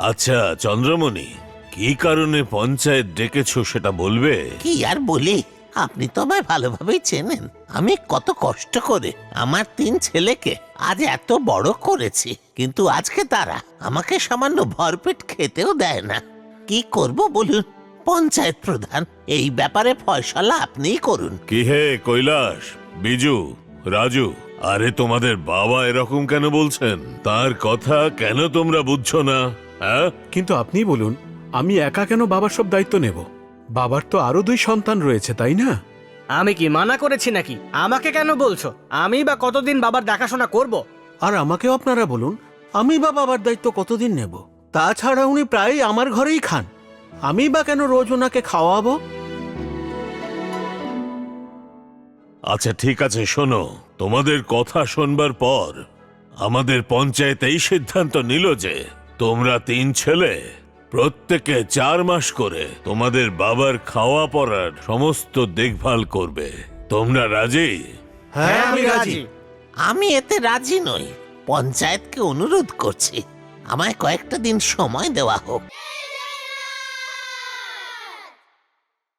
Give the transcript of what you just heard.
আচ্ছা চন্দ্রমণি, কি কারণে পঞ্চায়েত ডেকেছো সেটা বলবে? কি আর বলি, আপনি তো আমায় ভালোভাবেই চেনেন। আমি কত কষ্ট করে আমার 3 ছেলেকে আজ এত বড় করেছি, কিন্তু আজকে তারা আমাকে সামান্য ভরপেট খেতেও দেয় না। কি করব বলুন পঞ্চায়েত প্রধান, এই ব্যাপারে ফয়সালা আপনিই করুন। কি হে কৈলাস, বিজু, রাজু, আরে তোমাদের বাবা এরকম কেন বলছেন? তার কথা কেন তোমরা বুঝছো না? হ্যাঁ, কিন্তু আপনি বলুন, আমি একা কেন বাবার সব দায়িত্ব নেব? বাবার তো আরো 2 সন্তান রয়েছে, তাই না? আমি কি মানা করেছি নাকি? আমাকে কেন বলছো? আমি বা কতদিন বাবার দেখাশোনা করব? আর আমাকেও আপনারা বলুন, আমি বা বাবার দায়িত্ব কতদিন নেব? তাছাড়া উনি প্রায় আমার ঘরেই খান, আমি বা কেন রোজ ওনাকে খাওয়াবো? আচ্ছা ঠিক আছে, শোনো, তোমাদের কথা শোনবার পর আমাদের পঞ্চায়েত এই সিদ্ধান্ত নিল যে তোমরা 3 ছেলে প্রত্যেকে 4 মাস করে তোমাদের বাবার খাওয়া পড়ার সমস্ত দেখভাল করবে। তোমরা রাজি? হ্যাঁ, আমি রাজি। আমি এতে রাজি নই। পঞ্চায়েতকে অনুরোধ করছি, আমায় কয়েকটা দিন সময় দেওয়া হোক।